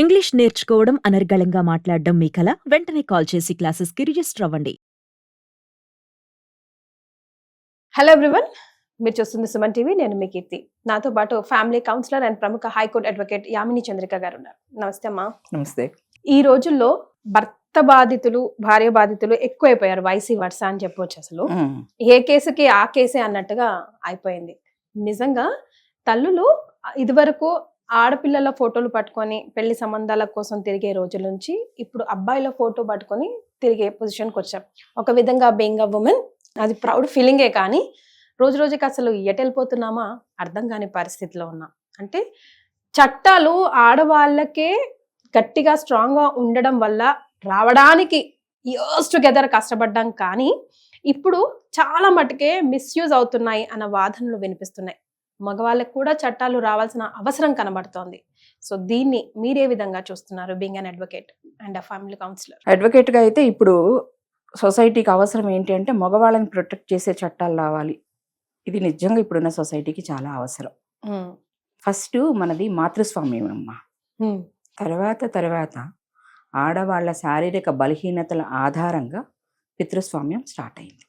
English నేర్చుకోవడం అనర్గళంగా మాట్లాడడం మీ కల వెంటనే కాల్ చేసి క్లాసెస్కి రిజిస్టర్ అవ్వండి. హలో ఎవ్రీవన్, మీరు చూస్తుంది సుమన్ టీవీ. నేను మీ కీర్తి. నాతో పాటు ఫ్యామిలీ కౌన్సిలర్ అండ్ ప్రముఖ హైకోర్టు అడ్వకేట్ యామిని చంద్రిక గారు ఉన్నారు. నమస్తే అమ్మా. నమస్తే. ఈ రోజుల్లో భర్త బాధితులు భార్య బాధితులు ఎక్కువైపోయారు, వైసీ వర్స అని చెప్పొచ్చు. అసలు ఏ కేసుకి ఆ కేసే అన్నట్టుగా అయిపోయింది. నిజంగా తల్లులు ఇదివరకు ఆడపిల్లల ఫోటోలు పట్టుకొని పెళ్లి సంబంధాల కోసం తిరిగే రోజుల నుంచి ఇప్పుడు అబ్బాయిల ఫోటో పట్టుకొని తిరిగే పొజిషన్కి వచ్చాం. ఒక విధంగా బీయింగ్ అ ఉమెన్ అది ప్రౌడ్ ఫీలింగే, కానీ రోజు రోజుకి అసలు ఎటు వెళ్ళిపోతున్నామా అర్థం కాని పరిస్థితిలో ఉన్నాం. అంటే చట్టాలు ఆడవాళ్ళకే గట్టిగా స్ట్రాంగ్గా ఉండడం వల్ల రావడానికి ఇయర్స్ టుగెదర్ కష్టపడ్డాం, కానీ ఇప్పుడు చాలా మటుకే మిస్యూజ్ అవుతున్నాయి అన్న వాదనలు వినిపిస్తున్నాయి. మగవాళ్ళకు కూడా చట్టాలు రావాల్సిన అవసరం కనబడుతోంది. సో దీన్ని మీరే విధంగా చూస్తున్నారు, being an advocate and a family counsellor? అడ్వకేట్గా అయితే ఇప్పుడు సొసైటీకి అవసరం ఏంటి అంటే మగవాళ్ళని ప్రొటెక్ట్ చేసే చట్టాలు రావాలి. ఇది నిజంగా ఇప్పుడున్న సొసైటీకి చాలా అవసరం. ఫస్ట్ మనది మాతృస్వామ్యం అమ్మా. తర్వాత ఆడవాళ్ళ శారీరక బలహీనతల ఆధారంగా పితృస్వామ్యం స్టార్ట్ అయింది.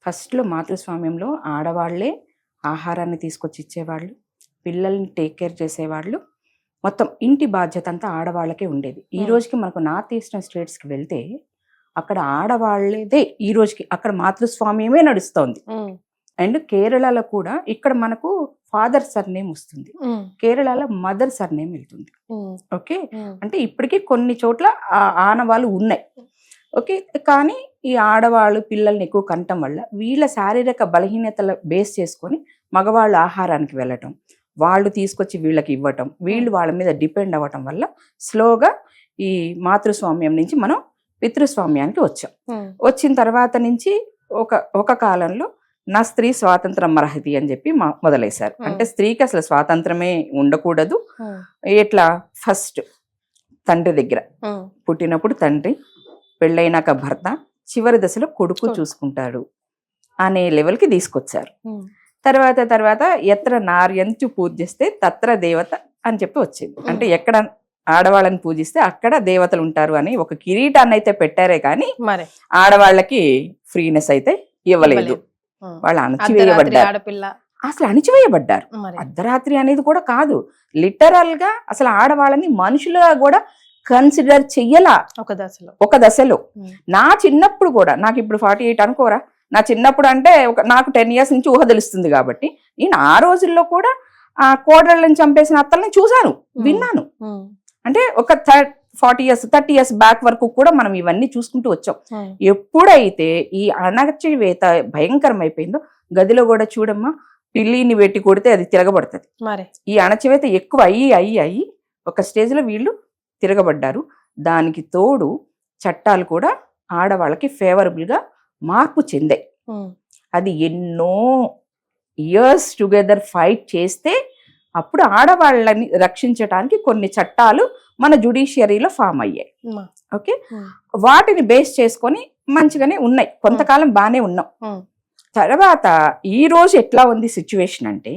ఫస్ట్లో మాతృస్వామ్యంలో ఆడవాళ్లే ఆహారాన్ని తీసుకొచ్చి ఇచ్చేవాళ్ళు, పిల్లల్ని టేక్ కేర్ చేసేవాళ్ళు, మొత్తం ఇంటి బాధ్యత అంతా ఆడవాళ్ళకే ఉండేది. ఈ రోజుకి మనకు నార్త్ ఈస్టర్న్ స్టేట్స్కి వెళ్తే అక్కడ ఆడవాళ్ళదే ఈ రోజుకి అక్కడ మాతృస్వామ్యమే నడుస్తోంది. అండ్ కేరళలో కూడా ఇక్కడ మనకు ఫాదర్ సర్నేమ్ వస్తుంది, కేరళలో మదర్ సర్నేమ్ వెళ్తుంది. ఓకే, అంటే ఇప్పటికీ కొన్ని చోట్ల ఆనవాళ్ళు ఉన్నాయి. ఓకే, కానీ ఈ ఆడవాళ్ళు పిల్లల్ని ఎక్కువ కంటం వల్ల వీళ్ళ శారీరక బలహీనతల బేస్ చేసుకొని మగవాళ్ళు ఆహారానికి వెళ్ళటం, వాళ్ళు తీసుకొచ్చి వీళ్ళకి ఇవ్వటం, వీళ్ళు వాళ్ళ మీద డిపెండ్ అవ్వటం వల్ల స్లోగా ఈ మాతృస్వామ్యం నుంచి మనం పితృస్వామ్యానికి వచ్చాం. వచ్చిన తర్వాత నుంచి ఒక కాలంలో నా స్త్రీ స్వాతంత్రం అర్హతి అని చెప్పి మొదలేశారు. అంటే స్త్రీకి అసలు స్వాతంత్రమే ఉండకూడదు. ఎట్లా, ఫస్ట్ తండ్రి దగ్గర పుట్టినప్పుడు తండ్రి, పెళ్ళైనాక భర్త, చివరి దశలో కొడుకు చూసుకుంటాడు అనే లెవెల్కి తీసుకొచ్చారు. తర్వాత ఎత్ర నార్యంచు పూజిస్తే తత్ర దేవత అని చెప్పి వచ్చింది. అంటే ఎక్కడ ఆడవాళ్ళని పూజిస్తే అక్కడ దేవతలు ఉంటారు అని ఒక కిరీటాన్ని అయితే పెట్టారే కానీ ఆడవాళ్ళకి ఫ్రీనెస్ అయితే ఇవ్వలేదు. వాళ్ళు అణచివేయబడ్డారు, అసలు అణచివేయబడ్డారు. అర్ధరాత్రి అనేది కూడా కాదు, లిటరల్ గా అసలు ఆడవాళ్ళని మనుషులుగా కూడా కన్సిడర్ చెయ్యలా ఒక దశలో. నా చిన్నప్పుడు కూడా, నాకు ఇప్పుడు 48 అనుకోరా, నా చిన్నప్పుడు అంటే నాకు 10 years నుంచి ఊహ తెలుస్తుంది కాబట్టి నేను ఆ రోజుల్లో కూడా ఆ కోడళ్ళని చంపేసిన అత్తల్ని చూశాను, విన్నాను. అంటే ఒక 40 years 30 years బ్యాక్ వరకు కూడా మనం ఇవన్నీ చూసుకుంటూ వచ్చాం. ఎప్పుడైతే ఈ అణచివేత భయంకరం అయిపోయిందో, గదిలో కూడా చూడమ్మా, పిల్లిని పెట్టి కొడితే అది తిరగబడుతుంది. ఈ అణచివేత ఎక్కువ అయ్యి ఒక స్టేజ్ లో వీళ్ళు తిరగబడ్డారు. దానికి తోడు చట్టాలు కూడా ఆడవాళ్ళకి ఫేవరబుల్ గా మార్పు చెందాయి. అది ఎన్నో ఇయర్స్ టుగెదర్ ఫైట్ చేస్తే అప్పుడు ఆడవాళ్ళని రక్షించడానికి కొన్ని చట్టాలు మన జ్యుడిషియరీలో ఫామ్ అయ్యాయి. ఓకే, వాటిని బేస్ చేసుకొని మంచిగానే ఉన్నాయి, కొంతకాలం బాగానే ఉన్నాం. తర్వాత ఈ రోజు ఎట్లా ఉంది సిచ్యువేషన్ అంటే,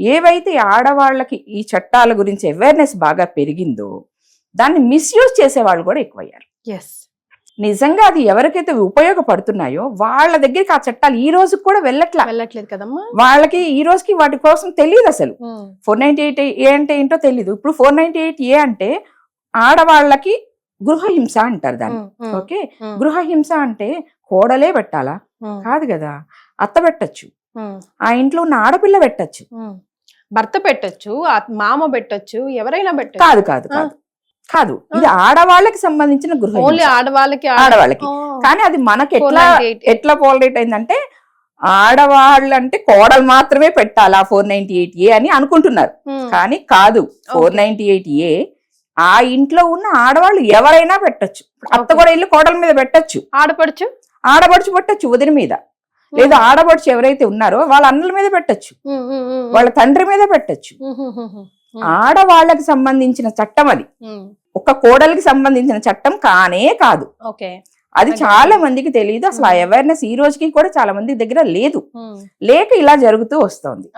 ఏవైతే ఆడవాళ్ళకి ఈ చట్టాల గురించి అవేర్నెస్ బాగా పెరిగిందో దాన్ని మిస్యూజ్ చేసే వాళ్ళు కూడా ఎక్కువయ్యారు. నిజంగా అది ఎవరికైతే ఉపయోగపడుతున్నాయో వాళ్ళ దగ్గరికి ఆ చట్టాలు ఈ రోజు కూడా వెళ్ళట్లేదు కదమ్మా. వాళ్ళకి ఈ రోజుకి వాటి కోసం తెలియదు అసలు. 498A అంటే ఏంటో తెలియదు. ఇప్పుడు 498A అంటే ఆడవాళ్ళకి గృహహింస అంటారు దాన్ని. ఓకే, గృహహింస అంటే కోడలే పెట్టాలా? కాదు కదా, అత్త పెట్టచ్చు, ఆ ఇంట్లో ఉన్న ఆడపిల్ల పెట్టచ్చు, భర్త పెట్టచ్చు, మామ పెట్టచ్చు, ఎవరైనా పెట్టచ్చు. కాదు కాదు కాదు కాదు, ఇది ఆడవాళ్ళకి సంబంధించిన గృహ, ఆడవాళ్ళకి. కానీ అది మనకి ఎట్లా పోలరేట్ అయిందంటే, ఆడవాళ్ళు అంటే కోడలు మాత్రమే పెట్టాలా 498A అని అనుకుంటున్నారు. కానీ కాదు, 498A ఆ ఇంట్లో ఉన్న ఆడవాళ్ళు ఎవరైనా పెట్టచ్చు. అత్త కూడా ఇల్లు కోడల మీద పెట్టచ్చు, ఆడపడుచు పెట్టచ్చు వదిన మీద, లేదా ఆడపడుచు ఎవరైతే ఉన్నారో వాళ్ళ అన్నల మీద పెట్టచ్చు, వాళ్ళ తండ్రి మీద పెట్టచ్చు. ఆడవాళ్ళకి సంబంధించిన చట్టం అది, ఒక కోడలికి సంబంధించిన చట్టం కానే కాదు. అది చాలా మందికి తెలియదు. అసలు ఆ అవేర్నెస్ ఈ రోజుకి కూడా చాలా మంది దగ్గర లేదు. లేక ఇలా జరుగుతూ వస్తుంది.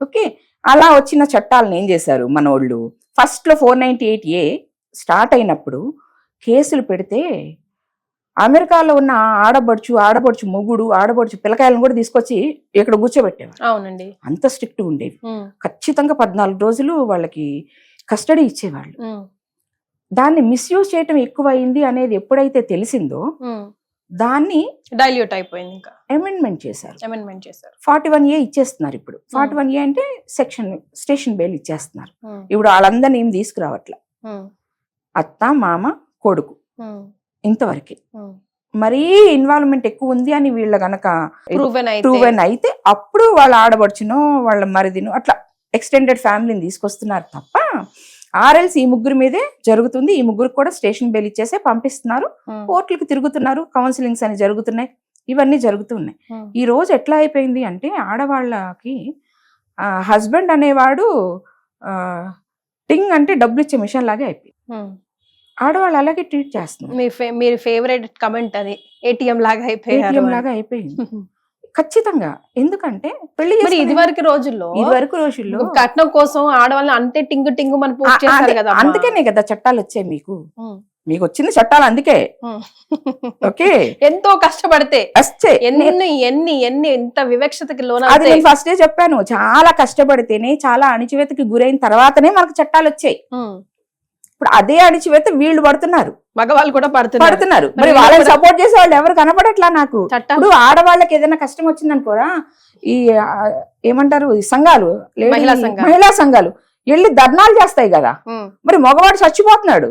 ఓకే, అలా వచ్చిన చట్టాలను ఏం చేశారు మన వాళ్ళు, ఫస్ట్ లో 498A స్టార్ట్ అయినప్పుడు కేసులు పెడితే అమెరికాలో ఉన్న ఆడపడుచు మొగుడు, ఆడపడుచు పిల్లకాయలను కూడా తీసుకొచ్చి ఇక్కడ కూర్చోబెట్టేవారు. అవునండి, అంత స్ట్రిక్ట్ ఉండేవి. ఖచ్చితంగా 14 రోజులు వాళ్ళకి కస్టడీ ఇచ్చేవాళ్ళు. దాన్ని మిస్యూజ్ చేయటం ఎక్కువైంది అనేది ఎప్పుడైతే తెలిసిందో దాన్ని డైల్యూట్ అయిపోయింది, ఇంకా అమెండ్మెంట్ చేశారు. 41A ఇచ్చేస్తున్నారు ఇప్పుడు. 41A అంటే స్టేషన్ బెయిల్ ఇచ్చేస్తున్నారు. ఇప్పుడు వాళ్ళందరినీ ఏం తీసుకురావట్లే, అత్త మామ కొడుకు ఇంతవరకే. మరీ ఇన్వాల్వ్మెంట్ ఎక్కువ ఉంది అని వీళ్ళ గనక ప్రూవెన్ అయితే అప్పుడు వాళ్ళ ఆడబడుచునో వాళ్ళ మరిదినో అట్లా ఎక్స్టెండెడ్ ఫ్యామిలీని తీసుకొస్తున్నారు తప్ప ఆర్ఎల్స్ ఈ ముగ్గురు మీదే జరుగుతుంది. ఈ ముగ్గురికి కూడా స్టేషన్ బెయిల్ ఇచ్చేసే పంపిస్తున్నారు, కోర్టులకు తిరుగుతున్నారు, కౌన్సిలింగ్స్ అని జరుగుతున్నాయి, ఇవన్నీ జరుగుతున్నాయి. ఈ రోజు ఎట్లా అయిపోయింది అంటే ఆడవాళ్ళకి హస్బెండ్ అనేవాడు టింగ్ అంటే డబ్బులు ఇచ్చే మిషన్ లాగే అయిపోయింది. ఆడవాళ్ళు అలాగే ట్రీట్ చేస్తున్నారు. మీరు ఫేవరెట్ కమెంట్ అది, ఏటీఎం లాగా అయిపోయింది ఖచ్చితంగా. ఎందుకంటే పెళ్లి ఇది వరకు రోజుల్లో కట్నం కోసం ఆడవాళ్ళని అంతే టింగు మనం పోస్ట్ చేశారు కదా. అందుకేనే కదా చట్టాలు వచ్చాయి మీకు వచ్చింది చట్టాలు అందుకే. ఓకే, ఎంతో కష్టపడితే ఎన్ని ఎంత వివక్షతకి లోన. అది నేను ఫస్ట్ డే చెప్పాను, చాలా కష్టపడితేనే, చాలా అణిచివేతకి గురైన తర్వాతనే మనకు చట్టాలు వచ్చాయి. ఇప్పుడు అదే అణిచివేత వీళ్ళు పడుతున్నారు, మగవాళ్ళు కూడా పడుతున్నారు. మరి వాళ్ళని సపోర్ట్ చేసే వాళ్ళు ఎవరు కనపడట్లా నాకు. ఇప్పుడు ఆడవాళ్ళకి ఏదైనా కష్టం వచ్చిందనుకోరా, ఈ ఏమంటారు సంఘాలు, మహిళా సంఘాలు వెళ్ళి ధర్నాలు చేస్తాయి కదా. మరి మగవాడు చచ్చిపోతున్నాడు,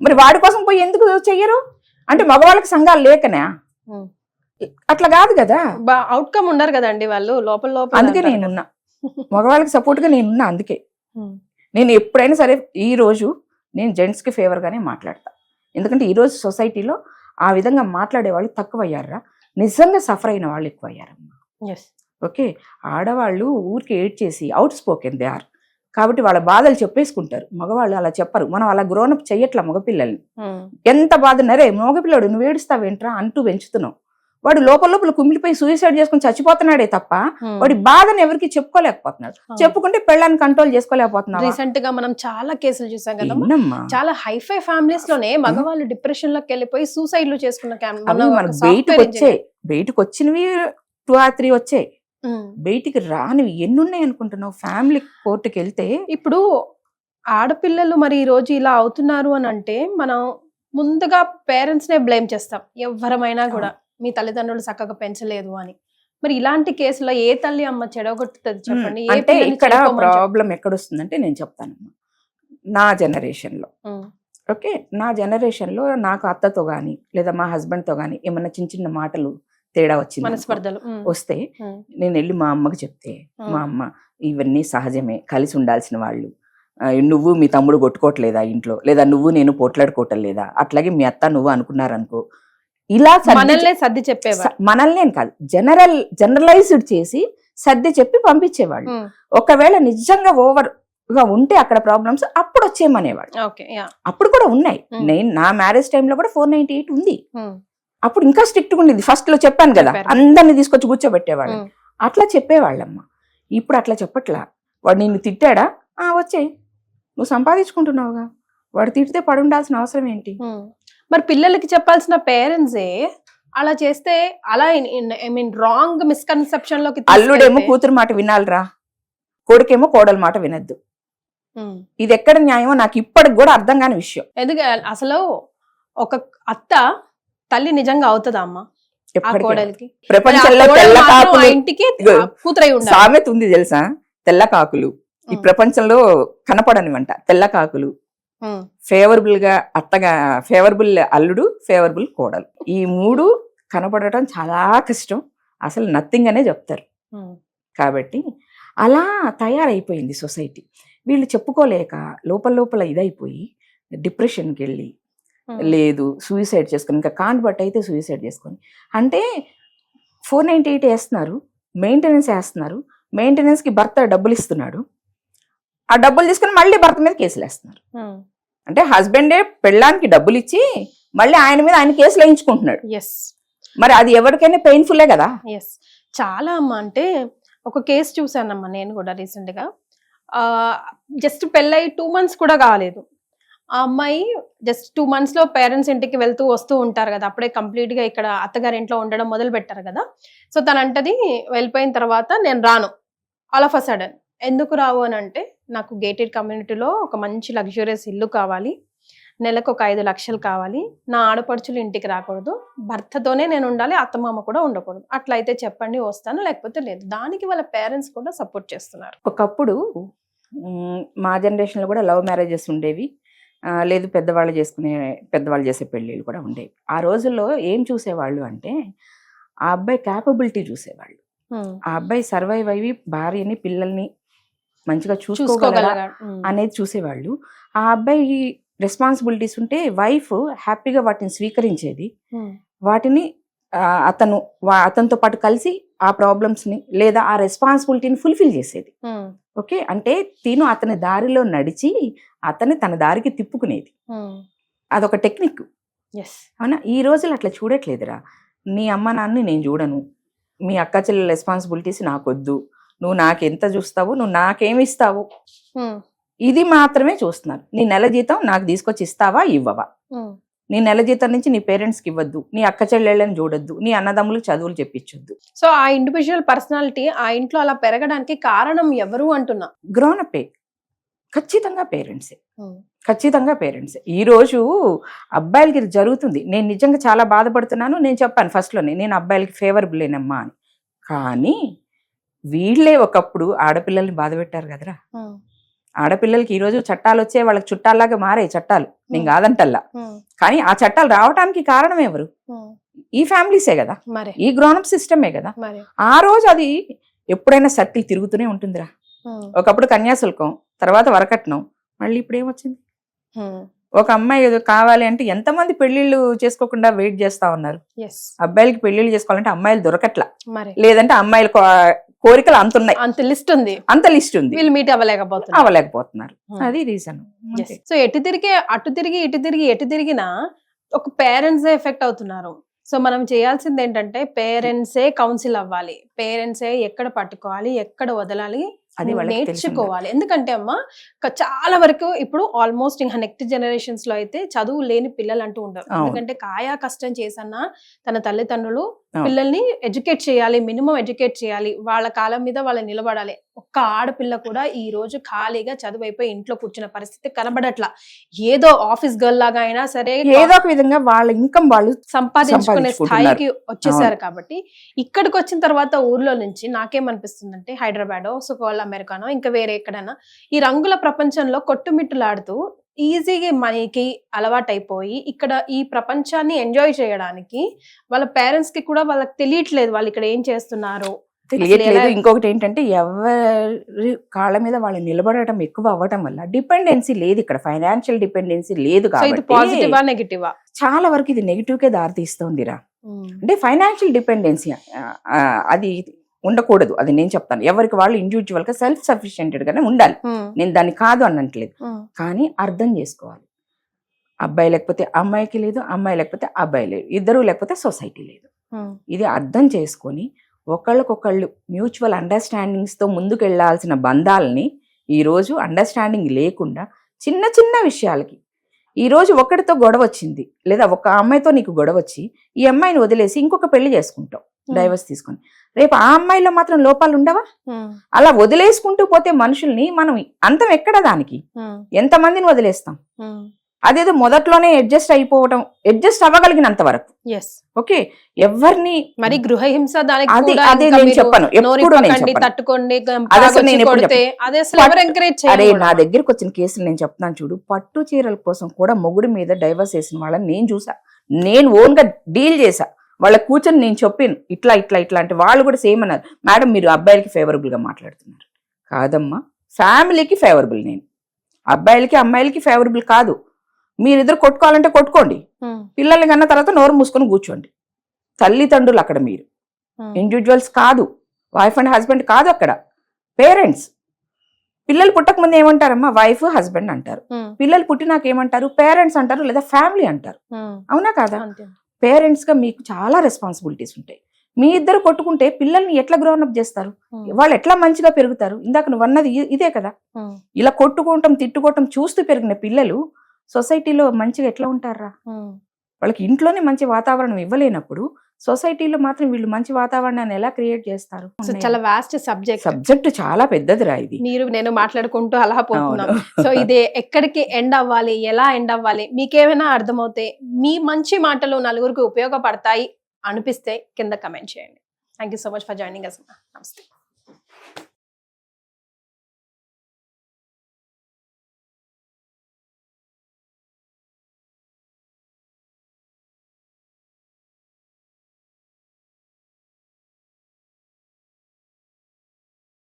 మరి వాడి కోసం పోయి ఎందుకు చెయ్యరు? అంటే మగవాళ్ళకి సంఘాలు లేకనా? అట్లా కాదు కదా, అవుట్కమ్ ఉండరు కదండి వాళ్ళు లోపల. అందుకే నేనున్నా, మగవాళ్ళకి సపోర్ట్ గా నేనున్నా. అందుకే నేను ఎప్పుడైనా సరే ఈ రోజు నేను జెంట్స్ కి ఫేవర్ గానే మాట్లాడతా. ఎందుకంటే ఈ రోజు సొసైటీలో ఆ విధంగా మాట్లాడే వాళ్ళు తక్కువ అయ్యారా, నిజంగా సఫర్ అయిన వాళ్ళు ఎక్కువ అయ్యారమ్మా. ఓకే, ఆడవాళ్ళు ఊరికి ఏడ్ చేసి అవుట్ స్పోకెన్ దే ఆర్ కాబట్టి వాళ్ళ బాధలు చెప్పేసుకుంటారు. మగవాళ్ళు అలా చెప్పరు. మనం అలా గ్రోనప్ చెయ్యట్లా మగపిల్లల్ని. ఎంత బాధన్నారే మగపిల్లడు నువ్వు ఏడుస్తావేంట్రా అంటూ పెంచుతున్నావు. వాడు లోపల కుమిలిపోయి సూసైడ్ చేసుకుని చచ్చిపోతున్నాడే తప్ప వాడి బాధను ఎవరికి చెప్పుకోలేకపోతున్నాడు. చెప్పుకుంటే పెళ్ళాన్ని కంట్రోల్ చేసుకోలేకపోతున్నాడు. రీసెంట్ గా మనం చాలా కేసులు చూసాం కదా, చాలా హైఫై ఫ్యామిలీస్ లోనే మగవాళ్ళు డిప్రెషన్ లోకి వెళ్ళిపోయి సూసైడ్లు చేసుకున్న బయటకు వచ్చినవి 2 or 3 వచ్చాయి. బయటికి రానివి ఎన్ని ఉన్నాయి అనుకుంటున్నావు? ఫ్యామిలీ కోర్టుకి వెళ్తే ఇప్పుడు ఆడపిల్లలు మరి ఈ రోజు ఇలా అవుతున్నారు అని అంటే మనం ముందుగా పేరెంట్స్ నే బ్లేమ్ చేస్తాం. ఎవరమైనా కూడా మీ తల్లిదండ్రులు చక్కగా పెంచలేదు అని. మరి ఇలాంటి కేసులో ఏ తల్లి అమ్మ చెడగొట్టుతుంది చెప్పండి. అంటే ఇక్కడ ప్రాబ్లం ఎక్కడొస్తుందంటే నేను చెప్తాను. నా జనరేషన్ లో ఓకే, నా జనరేషన్ లో నాకు అత్తతో గాని లేదా మా హస్బెండ్ తో గాని ఏమన్నా చిన్న మాటలు తేడా వచ్చింది మనస్పర్ధలు వస్తే నేను వెళ్ళి మా అమ్మకి చెప్తే మా అమ్మ ఇవన్నీ సహజమే, కలిసి ఉండాల్సిన వాళ్ళు, నువ్వు మీ తమ్ముడు కొట్టుకోవట్లేదా ఇంట్లో, లేదా నువ్వు నేను పోట్లాడుకోవటం లేదా, అట్లాగే మీ అత్త నువ్వు అనుకున్నారనుకో, ఇలా సర్ది చెప్పేవాళ్ళు. మనల్నే కాదు జనరలైజ్డ్ చేసి సర్ది చెప్పి పంపించేవాళ్ళు. ఒకవేళ నిజంగా ఓవర్ గా ఉంటే అక్కడ ప్రాబ్లమ్స్ అప్పుడు వచ్చేయమనేవాళ్ళు. అప్పుడు కూడా ఉన్నాయి. నేను నా మ్యారేజ్ టైంలో కూడా 498 ఉంది. అప్పుడు ఇంకా స్ట్రిక్ట్ గా ఉండేది. ఫస్ట్ లో చెప్పాను కదా, అందరిని తీసుకొచ్చి కూర్చోబెట్టేవాళ్ళు. అట్లా చెప్పేవాళ్ళమ్మ. ఇప్పుడు అట్లా చెప్పట్లా. వాడు నిన్ను తిట్టాడా, వచ్చేయి, నువ్వు సంపాదించుకుంటున్నావుగా, వాడు తిడితే పడి ఉండాల్సిన అవసరం ఏంటి? మరి పిల్లలకి చెప్పాల్సిన పేరెంట్సే అలా చేస్తే అలా రాంగ్ మిస్కన్సెప్షన్ లోకి. అల్లుడేమో కూతురు మాట వినాలిరా, కొడుకేమో కోడల మాట వినద్దు. ఇది ఎక్కడ న్యాయమో నాకు ఇప్పటికి కూడా అర్థం కాని విషయం. ఎందుకు అసలు ఒక అత్త తల్లి నిజంగా అవుతుందా అమ్మ? ప్రపంచంలో తెల్ల కాకులు ఇంటికి సామెత ఉంది తెలుసా? తెల్ల కాకులు ఈ ప్రపంచంలో కనపడనివంట. తెల్ల కాకులు ఫేవరబుల్ గా అత్తగా, ఫేవరబుల్ అల్లుడు, ఫేవరబుల్ కోడలు, ఈ 3 కనపడటం చాలా కష్టం. అసలు నథింగ్ అనే చెప్తారు. కాబట్టి అలా తయారైపోయింది సొసైటీ. వీళ్ళు చెప్పుకోలేక లోపల ఇదైపోయి డిప్రెషన్కి వెళ్ళి, లేదు సూసైడ్ చేసుకొని, ఇంకా కాన్వర్ట్ అయితే సూసైడ్ చేసుకొని. అంటే 498 వేస్తున్నారు, మెయింటెనెన్స్ వేస్తున్నారు. మెయింటెనెన్స్ కి భర్త డబ్బులు ఇస్తున్నాడు, ఆ డబ్బులు తీసుకుని మళ్ళీ భర్త మీద కేసులు వేస్తున్నారు. అంటే హస్బెండే పెళ్ళానికి డబ్బులు ఇచ్చి మళ్ళీ ఆయన కేసులు వేయించుకుంటున్నాడు. ఎస్ మరి అది ఎవరికైనా పెయిన్ఫుల్లే కదా. ఎస్ చాలా అమ్మ. అంటే ఒక కేసు చూసానమ్మా నేను కూడా రీసెంట్ గా. జస్ట్ పెళ్ళై 2 months కూడా కాలేదు. ఆ అమ్మాయి జస్ట్ 2 months లో పేరెంట్స్ ఇంటికి వెళ్తూ వస్తూ ఉంటారు కదా, అప్పుడే కంప్లీట్ గా ఇక్కడ అత్తగారి ఇంట్లో ఉండడం మొదలు పెట్టారు కదా. సో తను అంటది వెళ్ళిపోయిన తర్వాత నేను రాను. ఆల్ ఆఫ్ అ సడన్ ఎందుకు రావు అని అంటే, నాకు గేటెడ్ కమ్యూనిటీలో ఒక మంచి లగ్జూరియస్ ఇల్లు కావాలి, నెలకు ఒక 5 లక్షలు కావాలి, నా ఆడపడుచులు ఇంటికి రాకూడదు, భర్తతోనే నేను ఉండాలి, అత్తమామ కూడా ఉండకూడదు, అట్లా అయితే చెప్పండి వస్తాను, లేకపోతే లేదు. దానికి వాళ్ళ పేరెంట్స్ కూడా సపోర్ట్ చేస్తున్నారు. ఒకప్పుడు మా జనరేషన్లో కూడా లవ్ మ్యారేజెస్ ఉండేవి, లేదు పెద్దవాళ్ళు చేసే పెళ్ళిళ్ళు కూడా ఉండేవి. ఆ రోజుల్లో ఏం చూసేవాళ్ళు అంటే ఆ అబ్బాయి క్యాపబిలిటీ చూసేవాళ్ళు. ఆ అబ్బాయి సర్వైవ్ అయ్యి భార్యని పిల్లల్ని మంచిగా చూసుకోగలరా అనేది చూసేవాళ్ళు. ఆ అబ్బాయి రెస్పాన్సిబిలిటీస్ ఉంటే వైఫ్ హ్యాపీగా వాటిని స్వీకరించేది, వాటిని అతనితో పాటు కలిసి ఆ ప్రాబ్లమ్స్ ని లేదా ఆ రెస్పాన్సిబిలిటీని ఫుల్ఫిల్ చేసేది. ఓకే, అంటే తిను అతని దారిలో నడిచి అతని తన దారికి తిప్పుకునేది. అదొక టెక్నిక్. అవునా, ఈ రోజులు అట్లా చూడట్లేదురా. నీ అమ్మ నాన్నని నేను చూడను, మీ అక్క చెల్లెల రెస్పాన్సిబిలిటీస్ నాకొద్దు, నువ్వు నాకెంత చూస్తావు, నువ్వు నాకేమిస్తావు, ఇది మాత్రమే చూస్తున్నారు. నీ నెల జీతం నాకు తీసుకొచ్చి ఇస్తావా ఇవ్వవా, నీ నెల జీతం నుంచి నీ పేరెంట్స్కి ఇవ్వద్దు, నీ అక్క చెల్లెళ్ళని చూడొద్దు, నీ అన్నదమ్ములకు చదువులు చెప్పించొద్దు. సో ఆ ఇండివిజువల్ పర్సనాలిటీ ఆ ఇంట్లో అలా పెరగడానికి కారణం ఎవరు అంటున్నా? గ్రోనప్పే, ఖచ్చితంగా పేరెంట్సే, ఖచ్చితంగా పేరెంట్సే. ఈ రోజు అబ్బాయిలకి ఇది జరుగుతుంది. నేను నిజంగా చాలా బాధపడుతున్నాను. నేను చెప్పాను ఫస్ట్లోనే, నేను అబ్బాయిలకి ఫేవరబుల్ లేనమ్మా అని. కానీ వీళ్ళే ఒకప్పుడు ఆడపిల్లల్ని బాధ పెట్టారు కదరా. ఆడపిల్లలకి ఈరోజు చట్టాలు వచ్చే వాళ్ళకి చుట్టాల్లాగా మారే చట్టాలు, నేను కాదంటల్లా. కానీ ఆ చట్టాలు రావడానికి కారణం ఎవరు? ఈ ఫ్యామిలీసే కదా, ఈ గ్రోనప్ సిస్టమే కదా. ఆ రోజు అది ఎప్పుడైనా సర్కిల్ తిరుగుతూనే ఉంటుందిరా. ఒకప్పుడు కన్యాశుల్కం, తర్వాత వరకట్నం, మళ్ళీ ఇప్పుడు ఏమొచ్చింది? ఒక అమ్మాయి ఏదో కావాలి అంటే ఎంతమంది పెళ్లిళ్ళు చేసుకోకుండా వెయిట్ చేస్తా ఉన్నారు. అబ్బాయిలకి పెళ్లిళ్ళు చేసుకోవాలంటే అమ్మాయిలు దొరకట్లా, లేదంటే అమ్మాయిల కోరికలు అంత ఉన్నాయి, అంత లిస్ట్ ఉంది, వీళ్ళు మీట్ అవ్వలేకపోతున్నారు. అది రీజన్. సో అటు తిరిగి ఎటు తిరిగినా ఒక పేరెంట్స్ ఎఫెక్ట్ అవుతున్నారు. సో మనం చేయాల్సింది ఏంటంటే పేరెంట్సే కౌన్సిల్ అవ్వాలి, పేరెంట్సే ఎక్కడ పట్టుకోవాలి, ఎక్కడ వదలాలి అది నేర్చుకోవాలి. ఎందుకంటే అమ్మా చాలా వరకు ఇప్పుడు ఆల్మోస్ట్ ఇంకా నెక్స్ట్ జనరేషన్స్ లో అయితే చదువు లేని పిల్లలు అంటూ ఉంటారు. ఎందుకంటే కాయా కష్టం చేసన్నా తన తల్లిదండ్రులు పిల్లల్ని ఎడ్యుకేట్ చేయాలి, మినిమం ఎడ్యుకేట్ చేయాలి, వాళ్ళ కాలం మీద వాళ్ళు నిలబడాలి. ఒక్క ఆడపిల్ల కూడా ఈ రోజు ఖాళీగా చదువు అయిపోయి ఇంట్లో కూర్చున్న పరిస్థితి కనబడట్లా. ఏదో ఆఫీస్ గర్ల్ లాగా అయినా సరే ఏదో ఒక విధంగా వాళ్ళ ఇన్కమ్ వాళ్ళు సంపాదించుకునే స్థాయికి వచ్చేసారు. కాబట్టి ఇక్కడికి వచ్చిన తర్వాత ఊర్లో నుంచి నాకేమనిపిస్తుందంటే హైదరాబాద్ అమెరికానో ఇంకా వేరే ఎక్కడైనా ఈ రంగుల ప్రపంచంలో కొట్టుమిట్టులాడుతూ ఈజీగా మనీకి అలవాటైపోయి ఇక్కడ ఈ ప్రపంచాన్ని ఎంజాయ్ చేయడానికి వాళ్ళ పేరెంట్స్ కి కూడా వాళ్ళకి తెలియట్లేదు వాళ్ళు ఇక్కడ ఏం చేస్తున్నారు, తెలియట్లేదు. ఇంకొకటి ఏంటంటే ఎవరి కాళ్ళ మీద వాళ్ళు నిలబడటం ఎక్కువ అవ్వటం వల్ల డిపెండెన్సీ లేదు, ఇక్కడ ఫైనాన్షియల్ డిపెండెన్సీ లేదు. పాజిటివా నెగిటివా? చాలా వరకు ఇది నెగిటివ్ కే దారితీస్తోందిరా. అంటే ఫైనాన్షియల్ డిపెండెన్సీ అది ఉండకూడదు, అది నేను చెప్తాను. ఎవరికి వాళ్ళు ఇండివిజువల్ గా సెల్ఫ్ సఫిషియెంటెడ్ గానే ఉండాలి, నేను దాన్ని కాదు అనట్లేదు. కానీ అర్థం చేసుకోవాలి, అబ్బాయి లేకపోతే అమ్మాయికి లేదు, అమ్మాయి లేకపోతే అబ్బాయి లేదు, ఇద్దరు లేకపోతే సొసైటీ లేదు. ఇది అర్థం చేసుకొని ఒకళ్ళకొకళ్ళు మ్యూచువల్ అండర్స్టాండింగ్స్ తో ముందుకు వెళ్లాల్సిన బంధాలని ఈ రోజు అండర్స్టాండింగ్ లేకుండా చిన్న చిన్న విషయాలకి, ఈ రోజు ఒకటితో గొడవ వచ్చింది లేదా ఒక అమ్మాయితో నీకు గొడవ వచ్చి ఈ అమ్మాయిని వదిలేసి ఇంకొక పెళ్లి చేసుకుంటావు డైవర్స్ తీసుకొని, రేపు ఆ అమ్మాయిలో మాత్రం లోపాలు ఉండవా? అలా వదిలేసుకుంటూ పోతే మనుషుల్ని మనం అంతం ఎక్కడ, దానికి ఎంతమందిని వదిలేస్తాం? అదేదో మొదట్లోనే అడ్జస్ట్ అవ్వగలిగినంత వరకు ఓకే. ఎవరిని మరి గృహహింస అదే నేను చెప్పను, ఎప్పుడు అరే నా దగ్గరకు వచ్చిన కేసులు నేను చెప్తున్నాను చూడు, పట్టు చీరల కోసం కూడా మొగుడు మీద డైవర్స్ చేసిన వాళ్ళని నేను చూసా, నేను ఓన్ గా డీల్ చేసా. వాళ్ళ కూర్చొని నేను చెప్పాను ఇట్లా ఇట్లా ఇట్లా అంటే వాళ్ళు కూడా సేమ్ అన్నారు, మేడం మీరు అబ్బాయిలకి ఫేవరబుల్ గా మాట్లాడుతున్నారు. కాదమ్మా, ఫ్యామిలీకి ఫేవరబుల్, నేను అబ్బాయిలకి అమ్మాయిలకి ఫేవరబుల్ కాదు. మీరిద్దరు కొట్టుకోవాలంటే కొట్టుకోండి, పిల్లల్ని కన్నా తర్వాత నోరు మూసుకొని కూర్చోండి. తల్లిదండ్రులు అక్కడ మీరు ఇండివిజువల్స్ కాదు, వైఫ్ అండ్ హస్బెండ్ కాదు, అక్కడ పేరెంట్స్. పిల్లలు పుట్టక ముందు ఏమంటారమ్మా వైఫ్ హస్బెండ్ అంటారు, పిల్లలు పుట్టినాక ఏమంటారు పేరెంట్స్ అంటారు లేదా ఫ్యామిలీ అంటారు. అవునా కాదా? పేరెంట్స్ గా మీకు చాలా రెస్పాన్సిబిలిటీస్ ఉంటాయి. మీ ఇద్దరు కొట్టుకుంటే పిల్లల్ని ఎట్లా గ్రోనప్ చేస్తారు, వాళ్ళు ఎట్లా మంచిగా పెరుగుతారు? ఇందాక నువ్వు అన్నది ఇదే కదా, ఇలా కొట్టుకోవటం తిట్టుకోవటం చూస్తూ పెరిగిన పిల్లలు సొసైటీలో మంచిగా ఎట్లా ఉంటారా? వాళ్ళకి ఇంట్లోనే మంచి వాతావరణం ఇవ్వలేనప్పుడు సొసైటీలో మాత్రం వీళ్ళు మంచి వాతావరణాన్ని ఎలా క్రియేట్ చేస్తారు? సో చాలా వాస్ట్ సబ్జెక్ట్ చాలా పెద్దదిరా ఇది. మీరు నేను మాట్లాడుకుంటూ అలా పోతున్నాం. సో ఇది ఎక్కడికి ఎండ్ అవ్వాలి, ఎలా ఎండ్ అవ్వాలి, మీకేమైనా అర్థమవుతే మీ మంచి మాటలు నలుగురికి ఉపయోగపడతాయి అనిపిస్తే కింద కమెంట్ చేయండి. Thank you so much for joining us. నమస్తే.